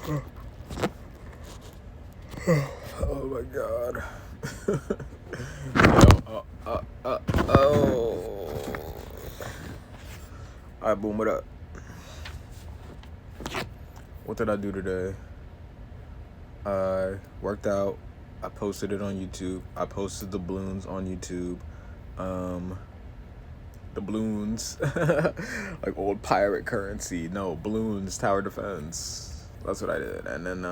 Oh my god. Yo, oh. Alright, boom, what up? What did I do today? I worked out. I posted it on YouTube. I posted the balloons on YouTube. The balloons. Like old pirate currency. No, balloons, tower defense. That's what I did. And then,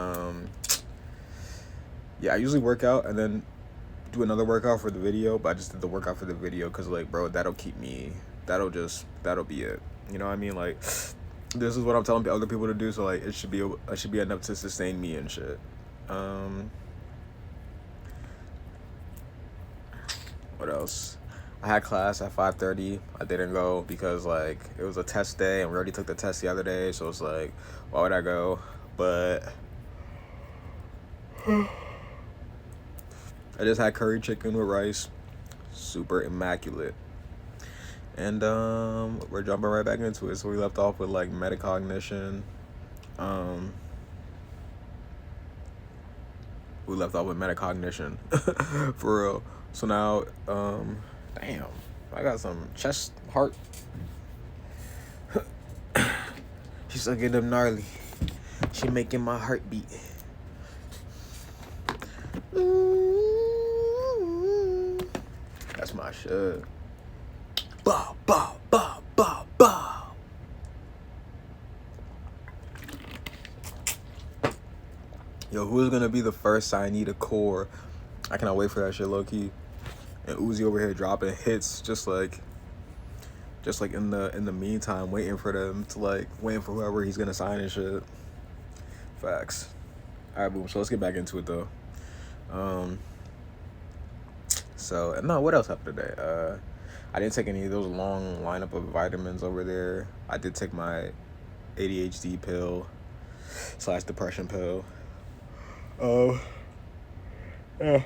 yeah, I usually work out and then do another workout for the video, but I just did the workout for the video because, like, bro, that'll be it. You know what I mean? Like, this is what I'm telling other people to do, so, like, it should be enough to sustain me and shit. What else? I had class at 5:30. I didn't go because, like, it was a test day, and we already took the test the other day, so it's like, why would I go? But I just had curry chicken with rice. Super immaculate. And we're jumping right back into it. So we left off with, like, metacognition. For real. So now, damn, I got some chest heart. She's still getting them gnarly. She making my heart beat. That's my shit. Bow, bow, bow, bow, bow. Yo, who's gonna be the first signee to core? I cannot wait for that shit, low key. And Uzi over here dropping hits, just like in the meantime, waiting for whoever he's gonna sign and shit. Facts. All right, boom. So let's get back into it though. So no, what else happened today? I didn't take any of those long lineup of vitamins over there. I did take my ADHD pill / depression pill. Yeah.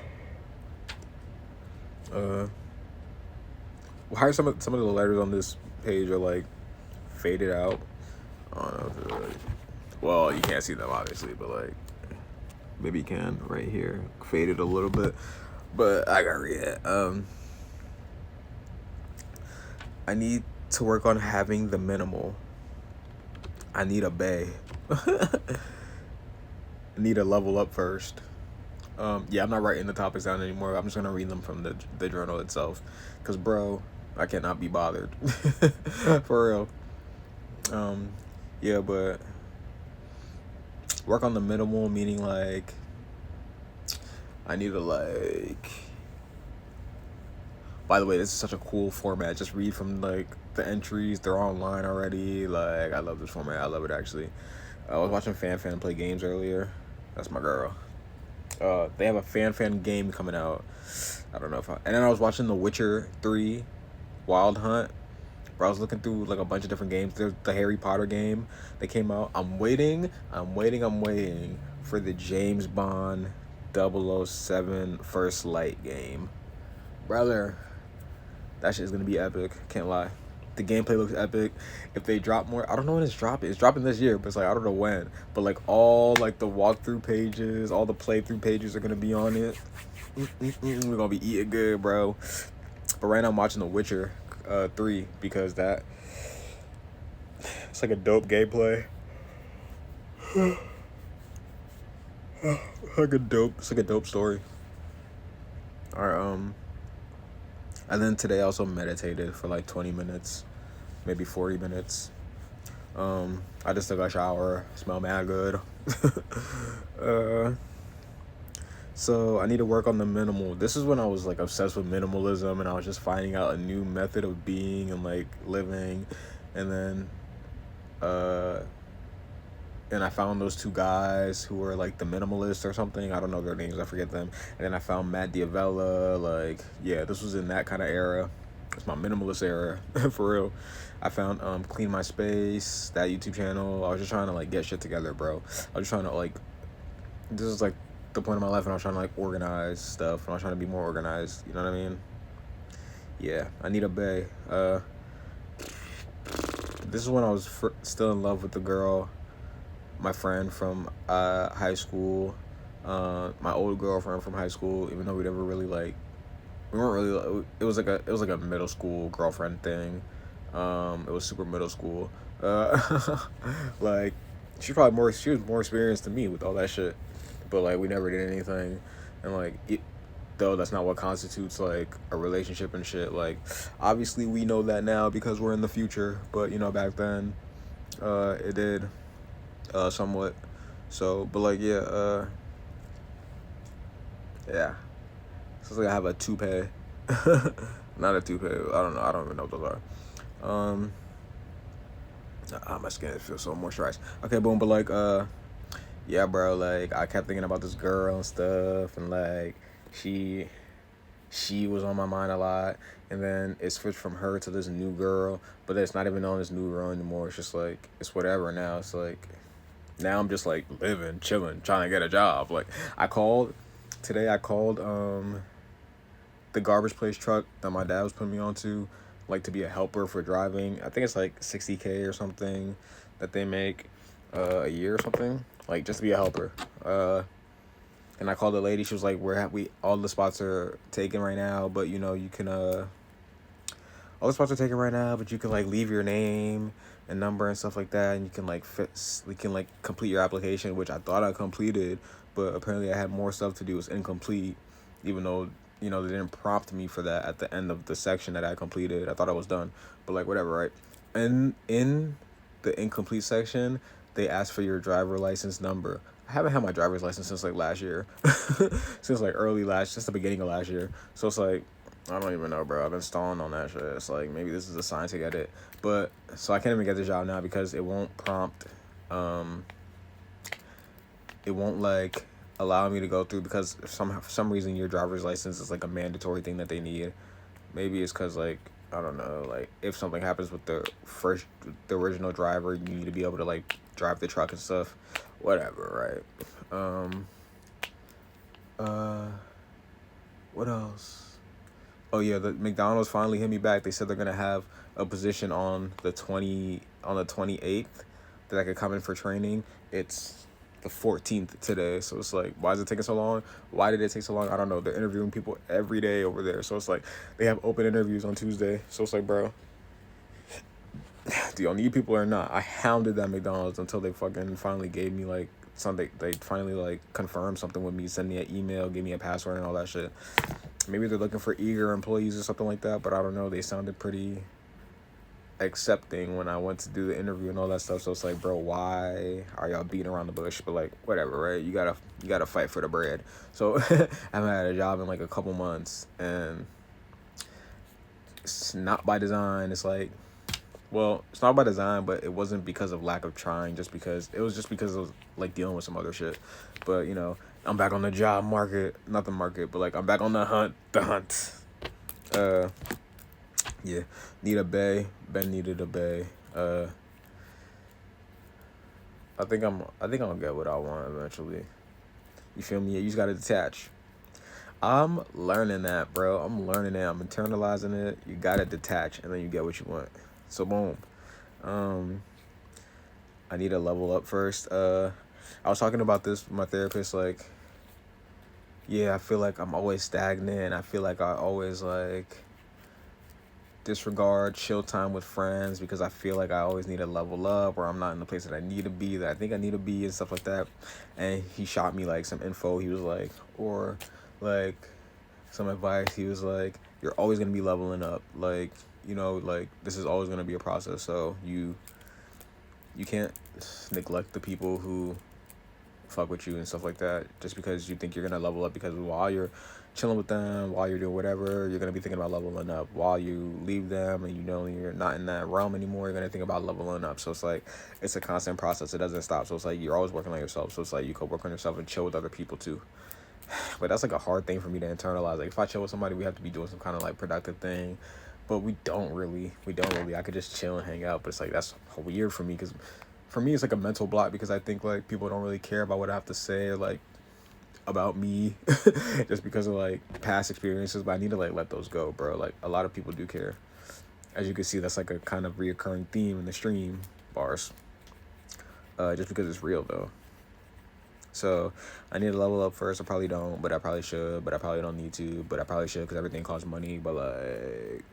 Why are some of the letters on this page are like faded out? I don't know if they're like, well, you can't see them obviously, but like maybe you can right here. Faded a little bit, but I got read it. I need to work on having the minimal. I need a bae. I need to level up first. Yeah, I'm not writing the topics down anymore. I'm just gonna read them from the journal itself, cause bro, I cannot be bothered. For real. Yeah, but work on the minimal, meaning like I need to like. By the way, this is such a cool format. Just read from like the entries. They're online already. Like, I love this format. I love it actually. I was watching Fan play games earlier. That's my girl. They have a Fan game coming out. I don't know if and then I was watching The Witcher 3 Wild Hunt. Bro, I was looking through like a bunch of different games. There's the Harry Potter game that came out. I'm waiting for the James Bond 007 First Light game. Brother, that shit is gonna be epic. Can't lie. The gameplay looks epic. If they drop more, I don't know when it's dropping. It's dropping this year, but it's like I don't know when. But like all like the walkthrough pages, all the playthrough pages are gonna be on it. We're gonna be eating good, bro. But right now I'm watching The Witcher 3 because that it's like a dope gameplay. It's like a dope story. Alright, and then today I also meditated for like 20 minutes, maybe 40 minutes. I just took a shower, smell mad good. So I need to work on the minimal. This is when I was like obsessed with minimalism and I was just finding out a new method of being and like living. And then and I found those two guys who were like the minimalists or something. I don't know their names, I forget them. And then I found Matt Diavella. Like, yeah, this was in that kind of era. It's my minimalist era. For real. I found Clean My Space, that YouTube channel. I was just trying to like get shit together, bro. I was just trying to like, this is like the point of my life when I was trying to like organize stuff, and I was trying to be more organized, you know what I mean? Yeah, I need a bae. This is when I was still in love with the girl my friend from high school, my old girlfriend from high school. Even though we never really like, we weren't really. It was like a middle school girlfriend thing. It was super middle school. Like she was more experienced than me with all that shit, but like we never did anything, and like though that's not what constitutes like a relationship and shit. Like obviously we know that now because we're in the future, but you know back then, it did, somewhat. So, but like yeah. So it's like I have a toupee, not a toupee. I don't know. I don't even know what those are. My skin feels so moisturized. Okay, boom. But like, yeah, bro. Like, I kept thinking about this girl and stuff, and like, she, she was on my mind a lot. And then it switched from her to this new girl, but it's not even on this new girl anymore. It's just like it's whatever now. It's like now I'm just like living, chilling, trying to get a job. Like I called today. I called the garbage place truck that my dad was putting me onto, like to be a helper for driving. I think it's like 60K or something that they make a year or something, like just to be a helper. And I called the lady. She was like, we all the spots are taken right now, but you know you can all the spots are taken right now, but you can like leave your name and number and stuff like that, and you can like we can like complete your application, which I thought I completed, but apparently I had more stuff to do. It's incomplete, even though you know they didn't prompt me for that at the end of the section that I completed. I thought I was done, but like whatever, right? And in the incomplete section, they asked for your driver license number. I haven't had my driver's license since like last year, since like since the beginning of last year. So it's like I don't even know, bro. I've been stalling on that shit. It's like maybe this is a sign to get it, but so I can't even get the job now because it won't prompt. It won't like allow me to go through because for some reason your driver's license is like a mandatory thing that they need. Maybe it's because like I don't know, like if something happens with the original driver, you need to be able to like drive the truck and stuff, whatever, right? What else? Oh yeah, the McDonald's finally hit me back. They said they're gonna have a position on the 28th that I could come in for training. It's the 14th today, so it's like, why is it taking so long? Why did it take so long? I don't know. They're interviewing people every day over there, so it's like they have open interviews on Tuesday. So it's like, bro, do y'all need people or not? I hounded that McDonald's until they fucking finally gave me like something. They finally like confirmed something with me, send me an email, give me a password and all that shit. Maybe they're looking for eager employees or something like that, but I don't know. They sounded pretty accepting when I went to do the interview and all that stuff. So it's like, bro, why are y'all beating around the bush? But like, whatever, right? You gotta fight for the bread. So I haven't had a job in like a couple months, and it's not by design. It's like, well, it's not by design, but it wasn't because of lack of trying. It was just because I was like dealing with some other shit. But you know, I'm back on the job market, not the market, but like I'm back on the hunt. Yeah, need a bay. Ben needed a bay. I think I'm gonna get what I want eventually. You feel me? You just gotta detach. I'm learning that, bro. I'm learning that. I'm internalizing it. You gotta detach, and then you get what you want. So boom. I need to level up first. I was talking about this with my therapist. Like, yeah, I feel like I'm always stagnant. I feel like I always like disregard chill time with friends because I feel like I always need to level up, or I'm not in the place that I need to be, that I think I need to be, and stuff like that. And he shot me like some info. He was like, or like some advice. He was like, you're always gonna be leveling up. Like, you know, like this is always gonna be a process. So you can't neglect the people who fuck with you and stuff like that just because you think you're gonna level up, because while you're chilling with them, while you're doing whatever, you're gonna be thinking about leveling up. While you leave them and you know you're not in that realm anymore, you're gonna think about leveling up. So it's like it's a constant process. It doesn't stop. So it's like you're always working on yourself. So it's like you could work on yourself and chill with other people too. But that's like a hard thing for me to internalize. Like if I chill with somebody, we have to be doing some kind of like productive thing, but we don't really. I could just chill and hang out, but it's like that's weird for me, because for me it's like a mental block, because I think like people don't really care about what I have to say, or like about me just because of like past experiences. But I need to like let those go, bro. Like a lot of people do care. As you can see, that's like a kind of reoccurring theme in the stream bars. just because it's real though. So I need to level up first. I probably don't, but I probably should. But I probably don't need to. But I probably should because everything costs money. But like,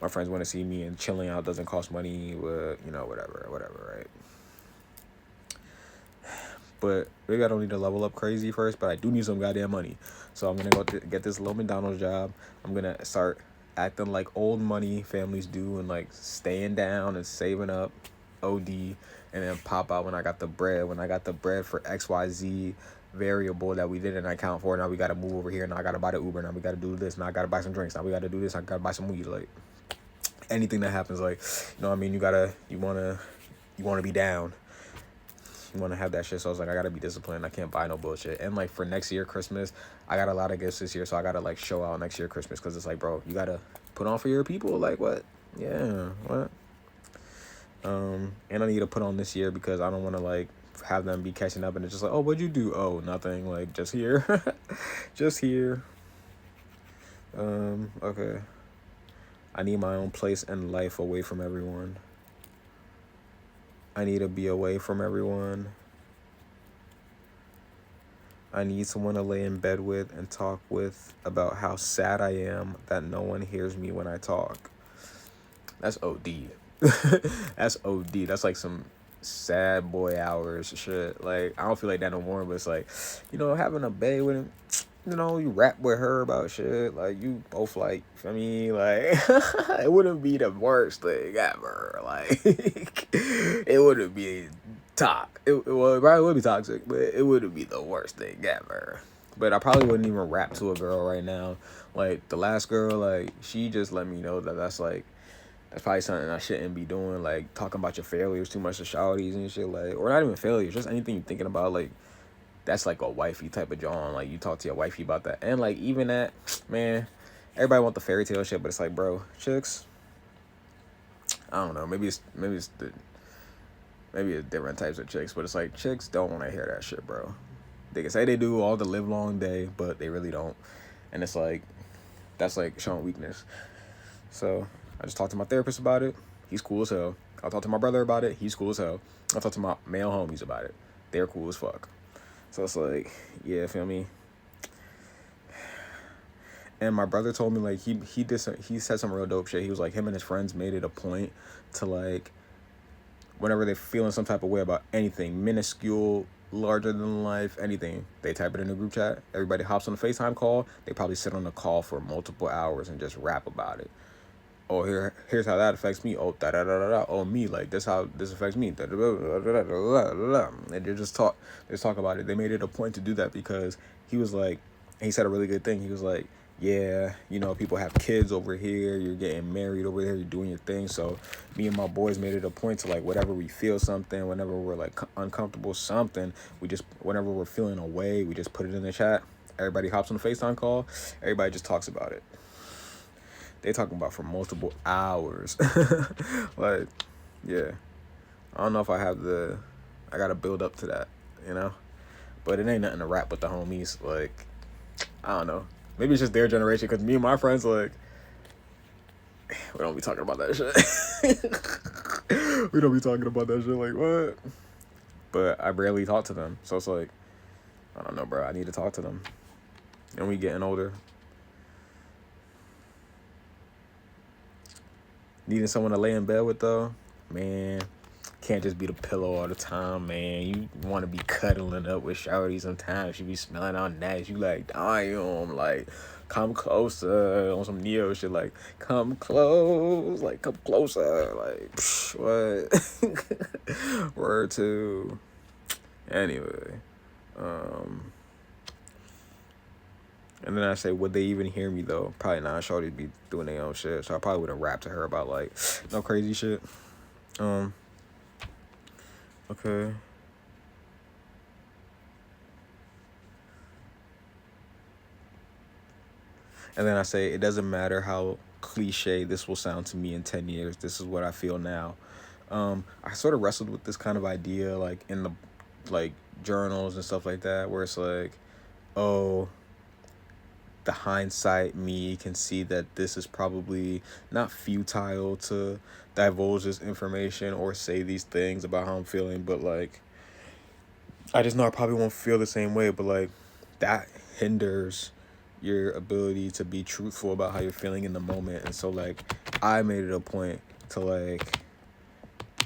my friends want to see me, and chilling out doesn't cost money. But whatever, right? But maybe I don't need to level up crazy first. But I do need some goddamn money. So I'm gonna go get this little McDonald's job. I'm gonna start acting like old money families do, and like staying down and saving up, OD, and then pop out when I got the bread. When I got the bread for XYZ variable that we didn't account for. Now we gotta move over here. Now I gotta buy the Uber. Now we gotta do this. Now I gotta buy some drinks. Now we gotta do this. I gotta buy some weed. Like anything that happens, like, you know what I mean? You wanna be down. You want to have that shit. So I was like, I gotta be disciplined. I can't buy no bullshit. And like for next year Christmas, I got a lot of gifts this year, so I gotta like show out next year Christmas, because it's like, bro, you gotta put on for your people. Like what? Yeah, what? And I need to put on this year because I don't want to like have them be catching up and it's just like, oh, what'd you do? Oh, nothing. Like just here, just here. Okay. I need my own place and life away from everyone. I need to be away from everyone. I need someone to lay in bed with and talk with about how sad I am that no one hears me when I talk. That's OD. That's OD. That's like some sad boy hours shit. Like, I don't feel like that no more, but it's like, having a bae with him, you rap with her about shit. Like, you both like, I mean, like, it wouldn't be the worst thing ever. Like, it wouldn't be well, it probably would be toxic, but it wouldn't be the worst thing ever. But I probably wouldn't even rap to a girl right now. Like, the last girl, like, she just let me know that that's probably something I shouldn't be doing. Like, talking about your failures too much to shawties and shit. Like, or not even failures, just anything you're thinking about. Like, that's like a wifey type of John. Like, you talk to your wifey about that. And like, even that, man, everybody want the fairy tale shit, but it's like, bro, chicks, I don't know, maybe it's different types of chicks, but it's like, chicks don't want to hear that shit, bro. They can say they do all the live long day, but they really don't. And it's like, that's like showing weakness. So I just talked to my therapist about it. He's cool as hell. I'll talk to my brother about it. He's cool as hell. I'll talk to my male homies about it. They're cool as fuck. So it's like, yeah, feel me? And my brother told me, like, he said some real dope shit. He was like, him and his friends made it a point to, like, whenever they're feeling some type of way about anything, minuscule, larger than life, anything, they type it in the group chat. Everybody hops on the FaceTime call. They probably sit on the call for multiple hours and just rap about it. Oh, here's how that affects me. Oh, da da da da da. Oh, me, like, this how this affects me. Da da da da da da da. And they just talk about it. They made it a point to do that because he was like, he said a really good thing. He was like, yeah, people have kids over here. You're getting married over there. You're doing your thing. So me and my boys made it a point to, like, whenever we feel something, whenever we're like uncomfortable, something, whenever we're feeling away, we just put it in the chat. Everybody hops on the FaceTime call. Everybody just talks about it. They talking about for multiple hours. Like, yeah. I don't know if I gotta build up to that, But it ain't nothing to rap with the homies. Like, I don't know. Maybe it's just their generation, because me and my friends, like, we don't be talking about that shit. We don't be talking about that shit, like, what? But I barely talk to them. So it's like, I don't know, bro. I need to talk to them. And we getting older. Needing someone to lay in bed with, though, man, can't just be the pillow all the time, man. You want to be cuddling up with shawty sometimes. You be smelling all nice. You like, damn, like, come closer on some Neo shit, like, come close, like, come closer, like, psh, what? Word to. Anyway, and then I say, would they even hear me, though? Probably not. Shorty be doing their own shit. So I probably wouldn't rap to her about, like, no crazy shit. Okay. And then I say, it doesn't matter how cliche this will sound to me in 10 years. This is what I feel now. I sort of wrestled with this kind of idea, like, in the, like, journals and stuff like that, where it's like, oh, the hindsight me can see that this is probably not futile to divulge this information or say these things about how I'm feeling, but, like, I just know I probably won't feel the same way, but like that hinders your ability to be truthful about how you're feeling in the moment. And so like I made it a point to like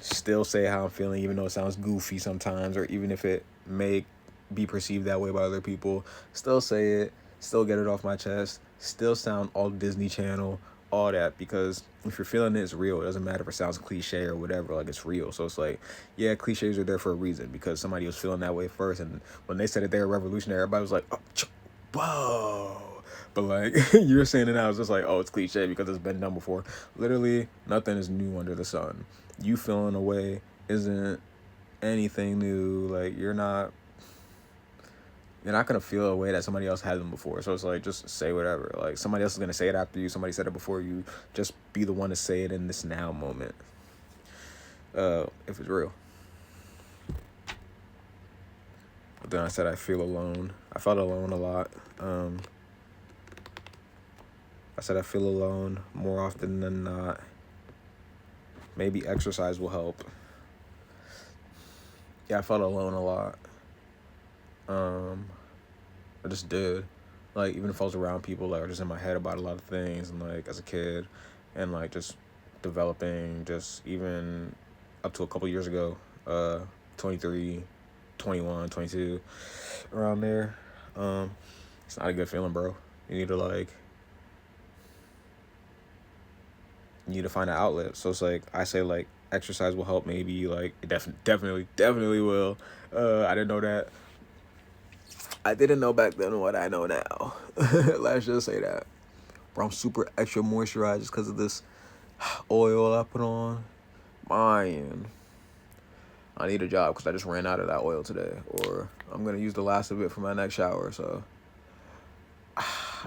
still say how I'm feeling, even though it sounds goofy sometimes, or even if it may be perceived that way by other people. Still say it, still get it off my chest, still sound all Disney Channel, all that, because if you're feeling it, it's real. It doesn't matter if it sounds cliche or whatever, like it's real. So it's like, yeah, cliches are there for a reason because somebody was feeling that way first, and when they said that they were revolutionary, everybody was like, oh, whoa. But like you're saying it now, it's just like, oh, it's cliche because it's been done before. Literally, nothing is new under the sun. You feeling a way isn't anything new. Like you're not gonna feel a way that somebody else hasn't before. So it's like just say whatever. Like somebody else is gonna say it after you. Somebody said it before you. Just be the one to say it in this now moment. If it's real. But then I said I feel alone. I felt alone a lot. I said I feel alone more often than not. Maybe exercise will help. Yeah, I felt alone a lot. I just did. Like, even if I was around people, like, I was just in my head about a lot of things, and, like, as a kid, and, like, just developing, just even up to a couple years ago, 23, 21, 22, around there. It's not a good feeling, bro. You need to find an outlet. So it's like, I say, like, exercise will help, maybe, like, it definitely will. I didn't know that. I didn't know back then what I know now. Let's just say that. Bro, I'm super extra moisturized just because of this oil I put on. Man, I need a job because I just ran out of that oil today. Or I'm going to use the last of it for my next shower. So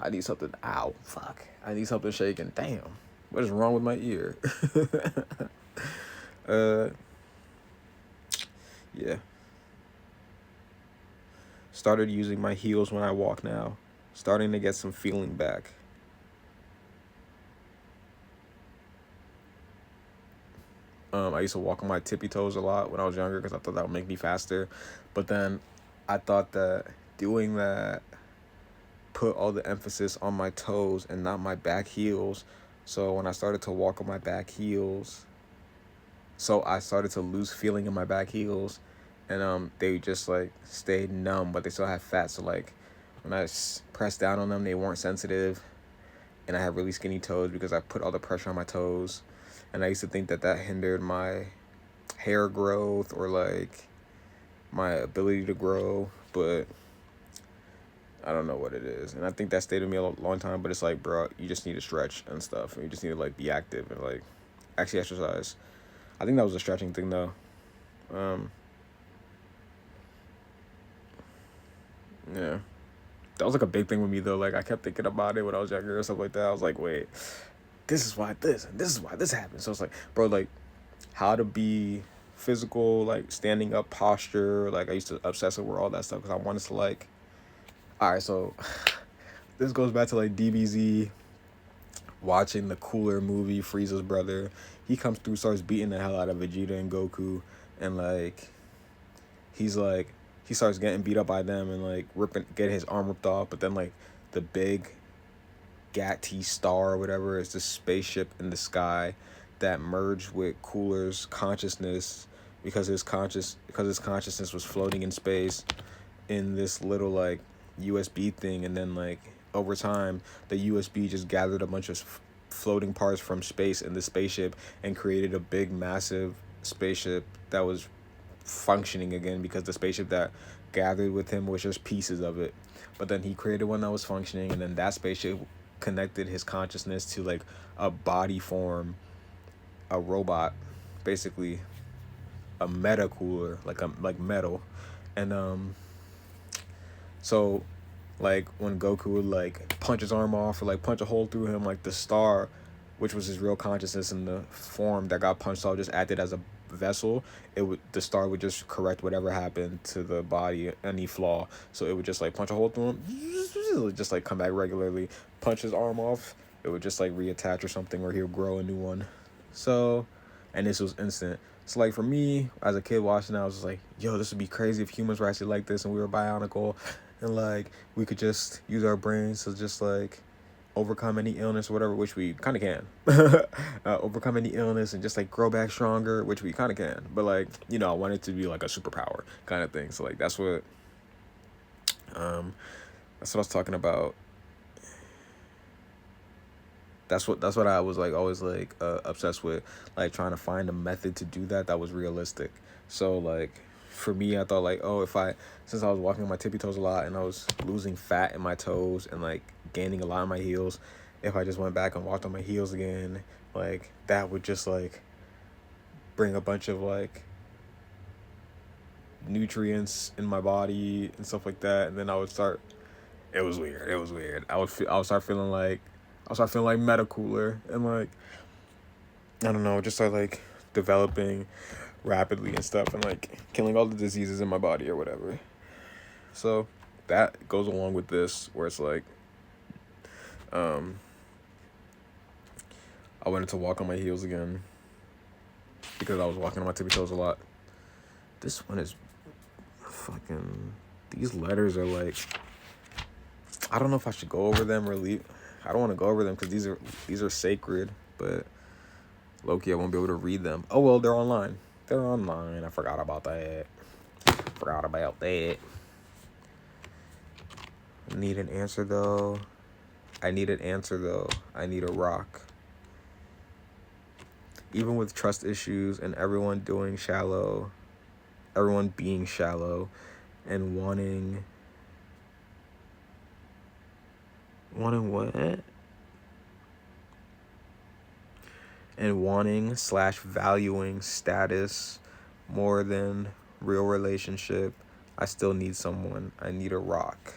I need something. Ow, fuck. I need something shaking. Damn. What is wrong with my ear? Yeah. Started using my heels when I walk now. Starting to get some feeling back. I used to walk on my tippy toes a lot when I was younger because I thought that would make me faster. But then I thought that doing that put all the emphasis on my toes and not my back heels. So when I started to walk on my back heels, so I started to lose feeling in my back heels, and they just like stayed numb, but they still have fat. So like when I pressed down on them, they weren't sensitive, and I had really skinny toes because I put all the pressure on my toes. And I used to think that that hindered my hair growth or like my ability to grow, but I don't know what it is. And I think that stayed with me a long time, but it's like, bro, you just need to stretch and stuff, and you just need to like be active and like actually exercise. I think that was a stretching thing though. Yeah, that was like a big thing with me though. Like I kept thinking about it when I was younger or stuff like that. I was like, wait, this is why this, and this is why this happened. So it's like, bro, like how to be physical, like standing up posture. Like I used to obsess over all that stuff because I wanted to like. All right, so this goes back to like DBZ watching the Cooler movie, Frieza's brother. He comes through, starts beating the hell out of Vegeta and Goku, and like he's like he starts getting beat up by them and like getting his arm ripped off. But then like the big Gat star or whatever is this spaceship in the sky that merged with Cooler's consciousness because his consciousness was floating in space in this little like USB thing, and then like over time the USB just gathered a bunch of floating parts from space in the spaceship and created a big massive spaceship that was functioning again because the spaceship that gathered with him was just pieces of it. But then he created one that was functioning, and then that spaceship connected his consciousness to like a body form, a robot, basically a meta cooler, like metal. And so like when Goku would like punch his arm off or like punch a hole through him, like the star, which was his real consciousness in the form that got punched off, just acted as a vessel. The star would just correct whatever happened to the body, any flaw. So it would just like punch a hole through him, it would just like come back regularly. Punch his arm off, it would just like reattach or something, or he'll grow a new one. So, and this was instant. So like for me as a kid watching that, I was just like, yo, this would be crazy if humans were actually like this and we were bionical, and like we could just use our brains to just like overcome any illness or whatever, which we kind of can. Overcome any illness and just like grow back stronger, which we kind of can. But like, you know, I want it to be like a superpower kind of thing. So like um that's what I was talking about. That's what I was like always like obsessed with, like trying to find a method to do that was realistic. So like for me, I thought like, oh, if I since I was walking on my tippy toes a lot and I was losing fat in my toes and like gaining a lot in my heels, if I just went back and walked on my heels again, like that would just like bring a bunch of like nutrients in my body and stuff like that, and then I would start. It was weird. It was weird. I would start feeling like meta cooler and like I don't know, just start like developing rapidly and stuff and like killing all the diseases in my body or whatever. So that goes along with this where it's like um I wanted to walk on my heels again because I was walking on my tippy toes a lot. This one is fucking, these letters are like, I don't know if I should go over them or leave. I don't want to go over them because these are sacred, but low-key I won't be able to read them. Oh well, they're online. They're online. I forgot about that. Need an answer though. I need a rock. Even with trust issues and everyone being shallow and wanting what? And wanting / valuing status more than real relationship, I still need someone. I need a rock.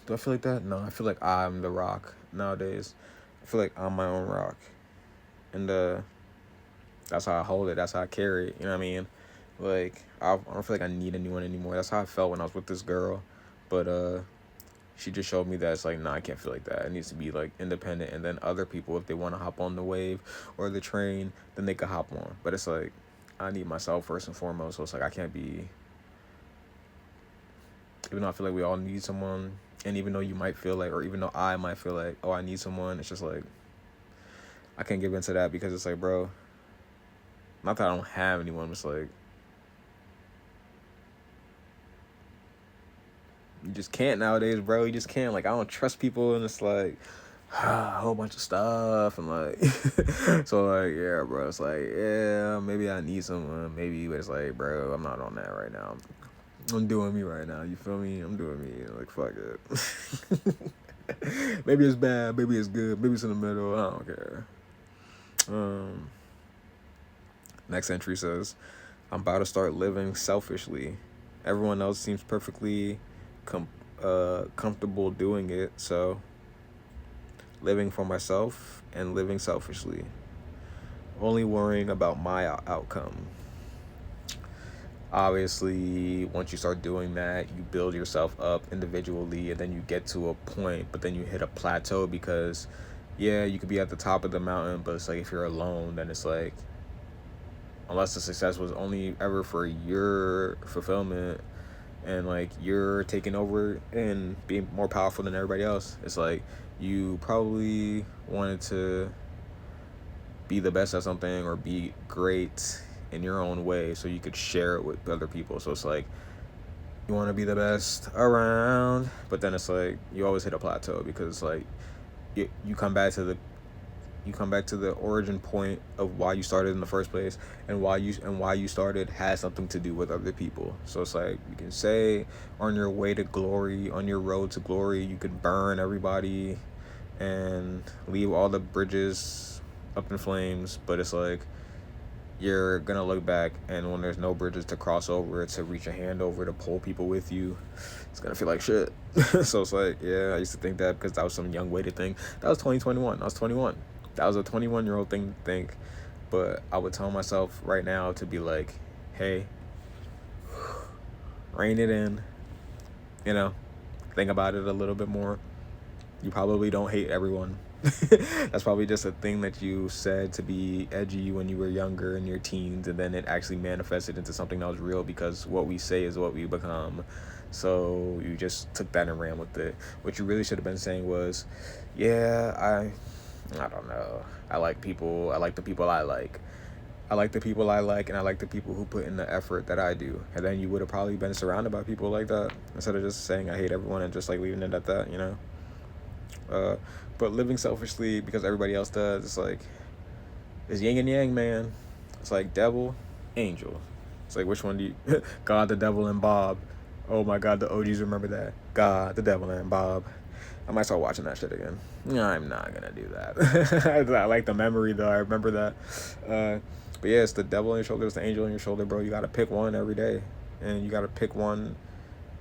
Do I feel like that? No, I feel like I'm the rock nowadays. I feel like I'm my own rock. And that's how I hold it. That's how I carry it. You know what I mean? Like, I don't feel like I need anyone anymore. That's how I felt when I was with this girl. But she just showed me that it's like, nah, I can't feel like that. It needs to be like independent. And then other people, if they want to hop on the wave or the train, then they could hop on. But it's like, I need myself first and foremost. So it's like, I can't be, even though I feel like we all need someone, and even though you might feel like, or even though I might feel like, oh, I need someone, it's just like, I can't give into that because it's like, bro, not that I don't have anyone, it's like, you just can't nowadays, bro. You just can't. Like, I don't trust people, and it's like a whole bunch of stuff, and like, so like, yeah, bro. It's like, yeah, maybe I need someone, maybe, but it's like, bro, I'm not on that right now. I'm doing me right now. You feel me? I'm doing me. Like, fuck it. Maybe it's bad. Maybe it's good. Maybe it's in the middle. I don't care. Next entry says, I'm about to start living selfishly. Everyone else seems perfectly comfortable doing it, so living for myself and living selfishly, only worrying about my outcome. Obviously, once you start doing that, you build yourself up individually, and then you get to a point, but then you hit a plateau because, yeah, you could be at the top of the mountain, but it's like if you're alone, then it's like, unless the success was only ever for your fulfillment and like you're taking over and being more powerful than everybody else, it's like you probably wanted to be the best at something or be great in your own way so you could share it with other people. So it's like you want to be the best around, but then it's like you always hit a plateau because it's like you come back to the origin point of why you started in the first place, and why you started has something to do with other people. So it's like you can say on your way to glory, on your road to glory, you could burn everybody and leave all the bridges up in flames, but it's like you're gonna look back, and when there's no bridges to cross over, to reach a hand over, to pull people with you, it's gonna feel like shit. So it's like, yeah, I used to think that because that was some young way to think. That was 2021. I was 21. That was a 21-year-old thing to think. But I would tell myself right now to be like, hey, rein it in, you know, think about it a little bit more. You probably don't hate everyone. That's probably just a thing that you said to be edgy when you were younger in your teens, and then it actually manifested into something that was real, because what we say is what we become. So you just took that and ran with it. What you really should have been saying was, yeah, I don't know. I like people. I like the people I like. I like the people I like, and I like the people who put in the effort that I do. And then you would have probably been surrounded by people like that, instead of just saying I hate everyone and just like leaving it at that, you know? Uh, but living selfishly because everybody else does, it's like, it's yin and yang, man. It's like devil, angel. It's like, which one do you? God, the devil, and Bob. Oh my God, the OGs remember that. God, the devil, and Bob. I might start watching that shit again. No, I'm not gonna do that. I like the memory though. I remember that. But yeah, it's the devil on your shoulder, it's the angel on your shoulder, bro. You gotta pick one every day, and you gotta pick one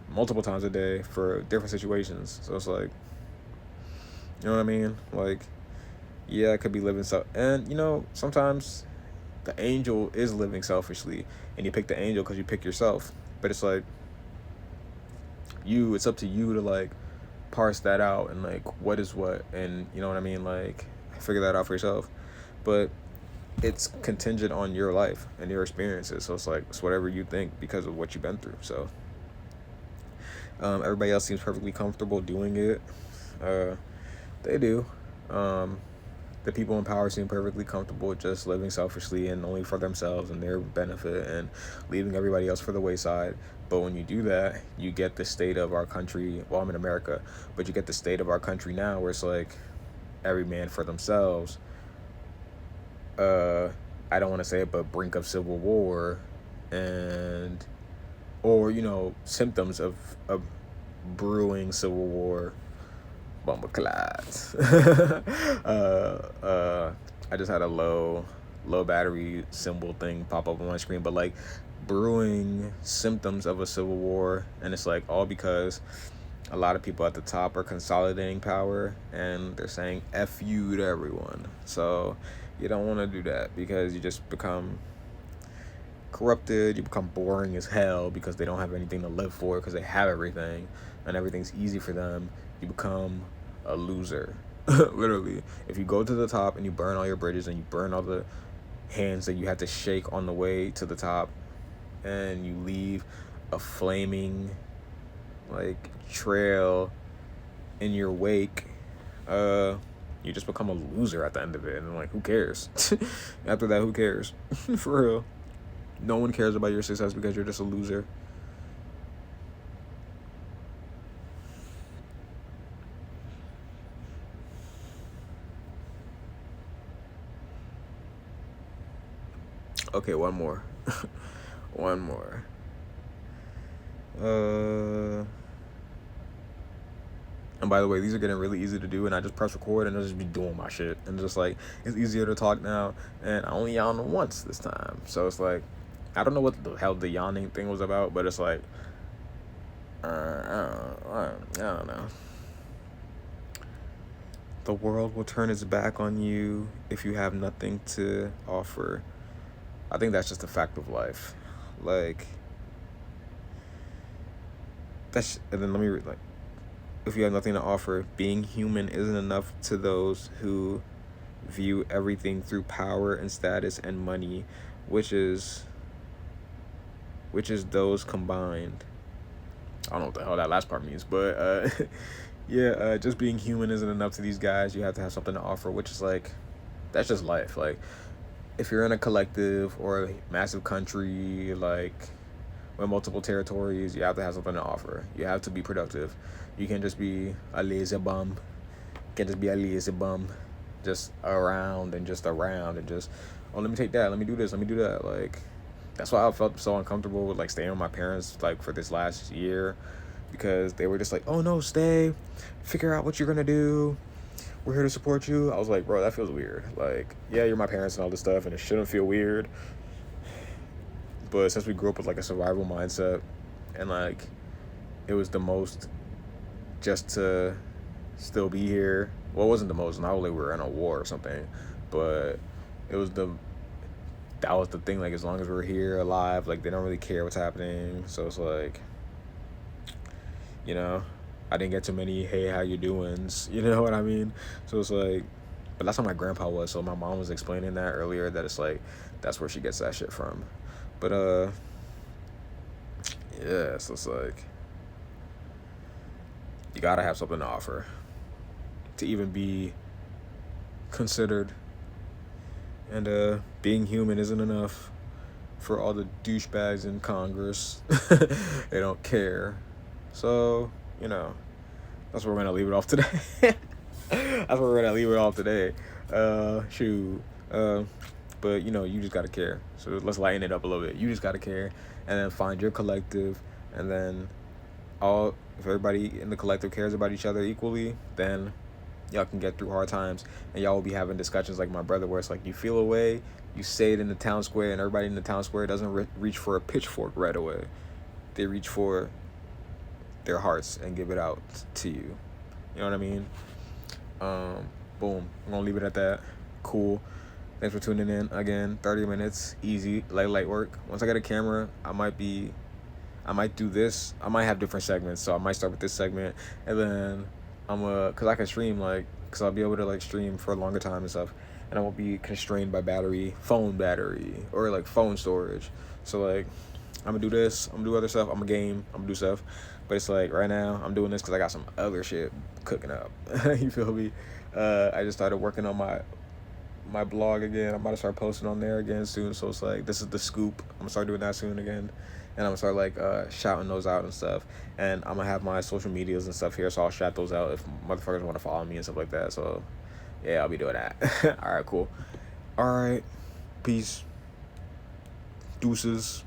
multiple times a day for different situations. So it's like, you know what I mean? Like, yeah, I could be living and you know, sometimes the angel is living selfishly, and you pick the angel because you pick yourself. But it's like, it's up to you to like parse that out and like what is what, and you know what I mean, like figure that out for yourself. But it's contingent on your life and your experiences, so it's like it's whatever you think because of what you've been through. So everybody else seems perfectly comfortable doing it. They do. The people in power seem perfectly comfortable just living selfishly and only for themselves and their benefit, and leaving everybody else for the wayside. But when you do that, you get the state of our country. Well, I'm in America, but you get the state of our country now where it's like every man for themselves. I don't want to say it, but brink of civil war, and or you know, symptoms of a brewing civil war. Bumbleclads. I just had a low battery symbol thing pop up on my screen, but like brewing symptoms of a civil war, and it's like all because a lot of people at the top are consolidating power, and they're saying F you to everyone. So you don't want to do that, because you just become corrupted, you become boring as hell because they don't have anything to live for, because they have everything and everything's easy for them. You become a loser. Literally, if you go to the top and you burn all your bridges and you burn all the hands that you had to shake on the way to the top, and you leave a flaming like trail in your wake, you just become a loser at the end of it. And like, who cares? After that, who cares? For real, no one cares about your success because you're just a loser. Okay, one more. One more. And by the way, these are getting really easy to do, and I just press record and I'll just be doing my shit. And just like, it's easier to talk now, and I only yawned once this time. So it's like, I don't know what the hell the yawning thing was about, but it's like, I don't know. The world will turn its back on you if you have nothing to offer. I think that's just a fact of life. Like, and then let me read, like, if you have nothing to offer, being human isn't enough to those who view everything through power and status and money, which is those combined. I don't know what the hell that last part means, but yeah, just being human isn't enough to these guys. You have to have something to offer, which is like, that's just life. Like, if you're in a collective or a massive country, like with multiple territories, you have to have something to offer. You have to be productive. You can't just be a lazy bum. You can't just be a lazy bum, just around and just, oh, let me take that, let me do this, let me do that. Like, that's why I felt so uncomfortable with like staying with my parents like for this last year, because they were just like, oh no, stay, figure out what you're gonna do, we're here to support you. I was like, bro, that feels weird. Like, yeah, you're my parents and all this stuff, and it shouldn't feel weird, but since we grew up with like a survival mindset, and like it was the most just to still be here. Well, it wasn't the most, not only we were in a war or something, but it was that was the thing. Like, as long as we're here alive, like they don't really care what's happening. So it's like, you know, I didn't get too many hey how you doings, you know what I mean? So it's like, but that's how my grandpa was. So my mom was explaining that earlier, that it's like that's where she gets that shit from. But yeah, so it's like you gotta have something to offer to even be considered. And being human isn't enough for all the douchebags in Congress. They don't care. So, you know, that's where we're gonna leave it off today. That's where we're gonna leave it off today. Shoot. But you know, you just gotta care. So let's lighten it up a little bit. You just gotta care, and then find your collective, and then all if everybody in the collective cares about each other equally, then y'all can get through hard times, and y'all will be having discussions like my brother, where it's like you feel a way, you say it in the town square, and everybody in the town square doesn't reach for a pitchfork right away. They reach for their hearts and give it out to you. You know what I mean? Boom. I'm gonna leave it at that. Cool. Thanks for tuning in again. 30 minutes, easy, light work. Once I get a camera, I might do this. I might have different segments, so I might start with this segment, and then cause I can stream, like, cause I'll be able to like stream for a longer time and stuff, and I won't be constrained by phone battery, or like phone storage. So like, I'm gonna do this, I'm gonna do other stuff, I'm gonna game, I'm gonna do stuff, but it's like right now I'm doing this cause I got some other shit cooking up. You feel me? I just started working on my blog again. I'm about to start posting on there again soon. So it's like, this is the scoop. I'm gonna start doing that soon again. And I'm gonna start like shouting those out and stuff. And I'm gonna have my social medias and stuff here, so I'll shout those out if motherfuckers want to follow me and stuff like that. So yeah, I'll be doing that. All right, cool. All right, peace. Deuces.